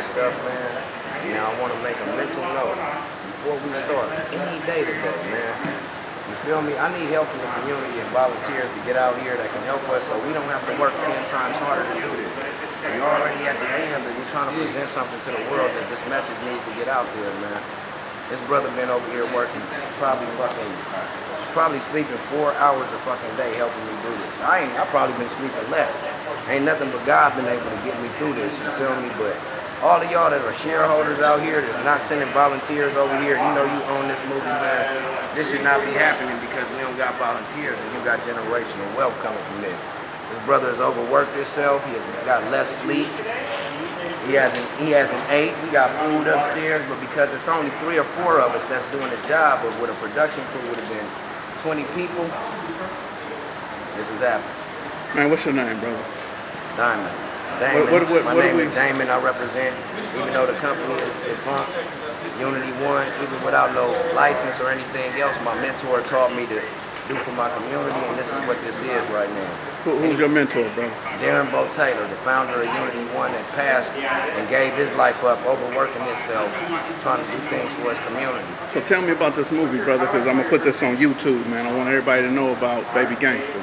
this stuff, man. Now I want to make a mental note before we start any day today, man. You feel me? I need help from the community and volunteers to get out here that can help us so we don't have to work 10 times harder to do this. We're already at the end, and we're trying to present something to the world that this message needs to get out there, man. This brother been over here working, probably sleeping 4 hours a fucking day helping me do this. I probably been sleeping less. Ain't nothing but God been able to get me through this, you feel me? But all of y'all that are shareholders out here that's not sending volunteers over here, you know you own this movie, man. This should not be happening because we don't got volunteers and you got generational wealth coming from this. This brother has overworked himself. He has got less sleep. He hasn't ate. We got food upstairs, but because it's only 3 or 4 of us that's doing the job, but with a production crew would have been 20 people, this is happening. Man, what's your name, brother? Damon. My name is Damon. I represent, even though the company is Funk, Unity One, even without no license or anything else, my mentor taught me to do for my community, and this is what this is right now. Who's your mentor, brother? Darren Bo Taylor, the founder of Unity One that passed and gave his life up, overworking himself, trying to do things for his community. So tell me about this movie, brother, because I'm going to put this on YouTube, man. I want everybody to know about Baby Gangster.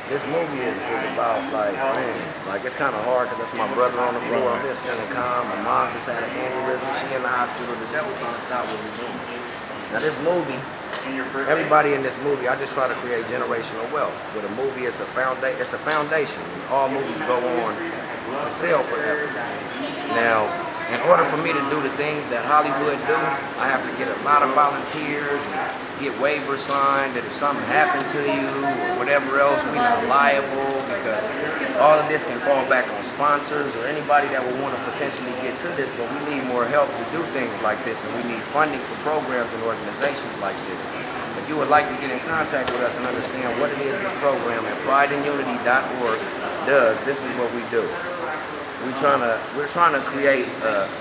This movie is about, like, man, like it's kind of hard because that's my brother on the floor. I'm just kind of calm. My mom just had an aneurysm. She in the hospital. The devil trying to stop what we're doing. Now this movie, everybody in this movie, I just try to create generational wealth. With a movie, it's a foundation. And all movies go on to sell forever. Now, in order for me to do the things that Hollywood do, I have to get a lot of volunteers and get waivers signed that if something happened to you or whatever else, we're not liable, because all of this can fall back on sponsors or anybody that would want to potentially get to this, but we need more help to do things like this, and we need funding for programs and organizations like this. If you would like to get in contact with us and understand what it is this program at prideandunity.org does, this is what we do. We're trying to create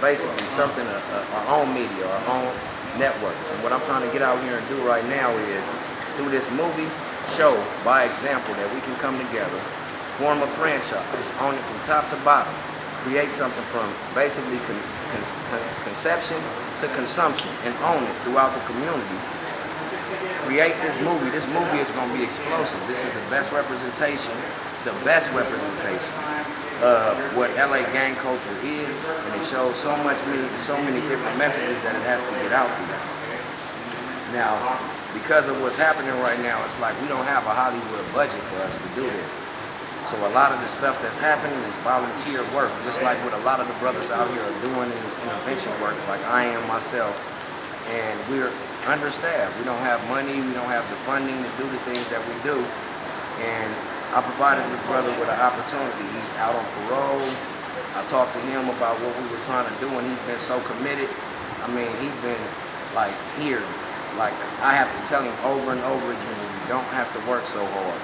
basically something, our own media, our own networks. And what I'm trying to get out here and do right now is do this movie show by example that we can come together, form a franchise, own it from top to bottom, create something from basically conception to consumption, and own it throughout the community. Create this movie. This movie is going to be explosive. This is the best representation of what LA gang culture is, and it shows so many different messages that it has to get out there. Now, because of what's happening right now, it's like we don't have a Hollywood budget for us to do this. So a lot of the stuff that's happening is volunteer work, just like what a lot of the brothers out here are doing in this intervention work, like I am myself. And we're understaffed. We don't have money, we don't have the funding to do the things that we do. And I provided this brother with an opportunity. He's out on parole. I talked to him about what we were trying to do, and he's been so committed. I mean, he's been like here. Like, I have to tell him over and over again, you don't have to work so hard.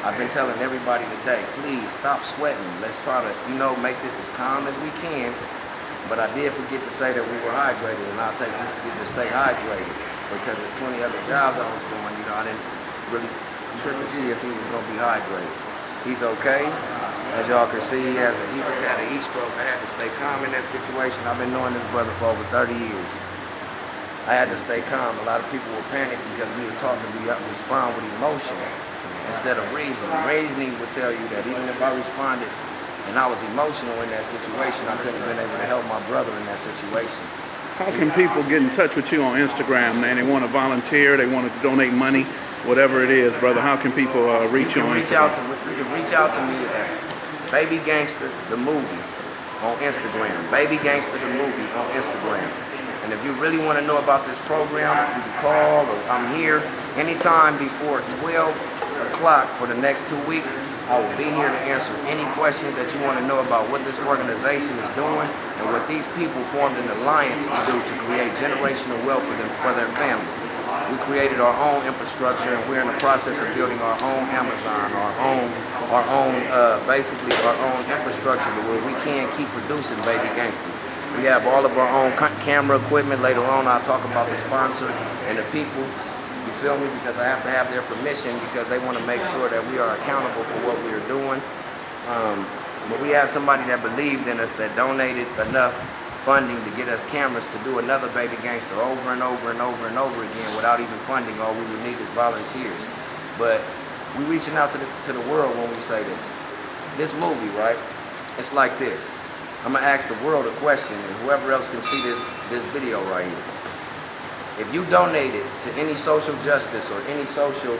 I've been telling everybody today, please stop sweating. Let's try to, make this as calm as we can. But I did forget to say that we were hydrated, and I'll take you to stay hydrated because there's 20 other jobs I was doing. I didn't really trip and see if he was going to be hydrated. He's okay. As y'all can see, he just had a heat stroke. I had to stay calm in that situation. I've been knowing this brother for over 30 years. I had to stay calm. A lot of people were panicked because we were taught to respond with emotion instead of reasoning. Reasoning would tell you that even if I responded and I was emotional in that situation, I couldn't have been able to help my brother in that situation. How can people get in touch with you on Instagram, man? They want to volunteer, they want to donate money, whatever it is, brother. How can people reach you on Instagram? You can reach out to me at Baby Gangster the Movie on Instagram. Baby Gangster the Movie on Instagram. And if you really want to know about this program, you can call, or I'm here anytime before 12 o'clock for the next 2 weeks. I will be here to answer any questions that you want to know about what this organization is doing and what these people formed an alliance to do to create generational wealth for their families. We created our own infrastructure, and we're in the process of building our own Amazon, basically our own infrastructure where we can keep producing Baby Gangsters. We have all of our own camera equipment. Later on, I'll talk about the sponsor and the people. You feel me? Because I have to have their permission because they want to make sure that we are accountable for what we are doing. But we have somebody that believed in us, that donated enough funding to get us cameras to do another Baby Gangster over and over and over and over again without even funding. All we would need is volunteers. But we reaching out to the world when we say this. This movie, right? It's like this. I'm gonna ask the world a question, and whoever else can see this video right here. If you donated to any social justice or any social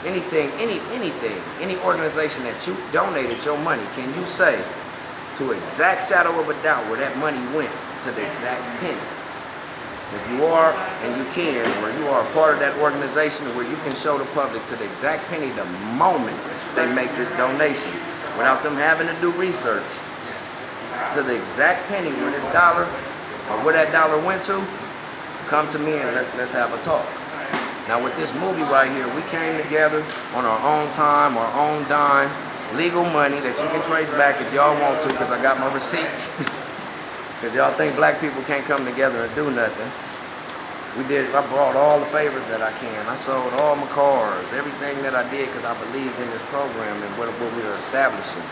anything, any organization that you donated your money, can you say to exact shadow of a doubt where that money went to the exact penny? If you are, and you can, where you are a part of that organization where you can show the public to the exact penny the moment they make this donation, without them having to do research, to the exact penny where this dollar, or where that dollar went to, come to me and let's have a talk. Now with this movie right here, we came together on our own time, our own dime, legal money that you can trace back if y'all want to, because I got my receipts. Because y'all think black people can't come together and do nothing. I brought all the favors that I can. I sold all my cars, everything that I did, because I believed in this program and what we were establishing.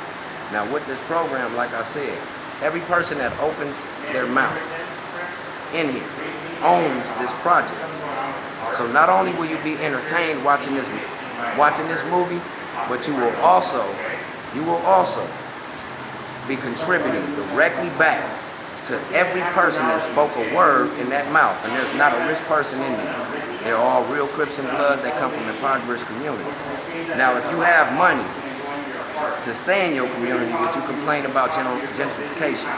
Now with this program, like I said, every person that opens their mouth in here owns this project. So not only will you be entertained watching this movie, but you will also be contributing directly back to every person that spoke a word in that mouth. And there's not a rich person in there. They're all real Crips and Bloods that come from impoverished communities. Now, if you have money to stay in your community, but you complain about gentrification.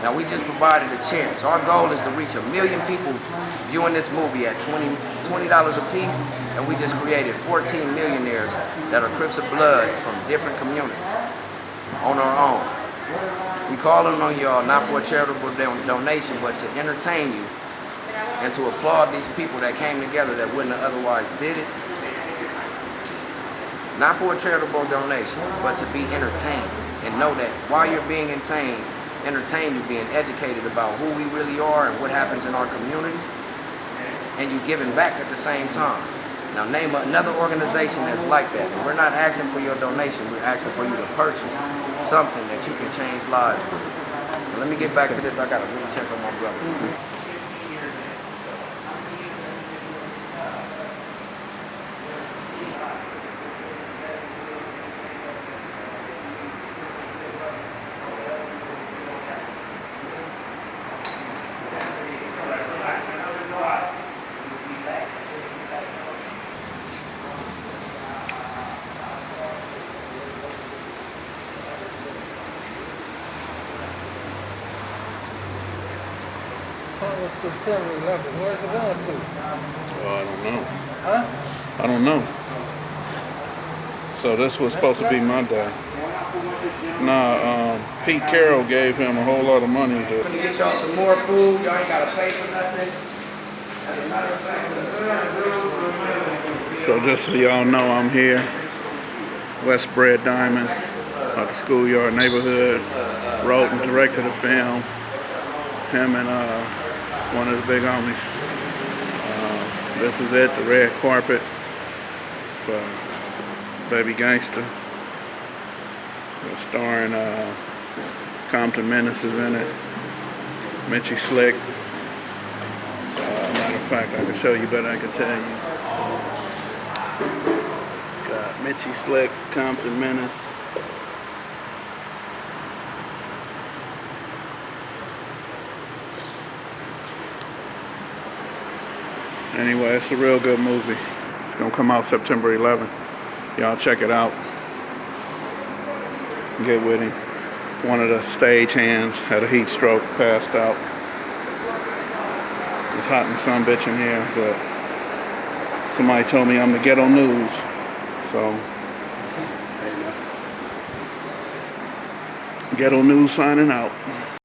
Now, we just provided a chance. Our goal is to reach 1 million people viewing this movie at $20 a piece, and we just created 14 millionaires that are Crips and Bloods from different communities on our own. We calling on y'all not for a charitable donation, but to entertain you and to applaud these people that came together that wouldn't have otherwise did it. Not for a charitable donation, but to be entertained, and know that while you're being entertained, you're being educated about who we really are and what happens in our communities, and you giving back at the same time. Now name another organization that's like that. And we're not asking for your donation, we're asking for you to purchase something that you can change lives with. Now let me get back to this. I gotta really check on my brother. September 11th. Where's it going to? I don't know. Huh? I don't know. So this was supposed to be my day. Nah, Pete Carroll gave him a whole lot of money to... I'm gonna get y'all some more food. Y'all ain't gotta pay for nothing. As a matter of fact, So just so y'all know, I'm here. Westbred Diamond, at the Schoolyard neighborhood. Wrote and directed the film. Him and one of the big homies. This is it, the red carpet for Baby Gangster. It's starring Compton Menace is in it. Mitchie Slick. Matter of fact, I can show you better I can tell you. Got Mitchie Slick, Compton Menace. Anyway, it's a real good movie. It's gonna come out September 11th. Y'all check it out. Get with him. One of the stage hands had a heat stroke, passed out. It's hot and sun bitch in here, but somebody told me I'm the ghetto news. So, Ghetto News signing out.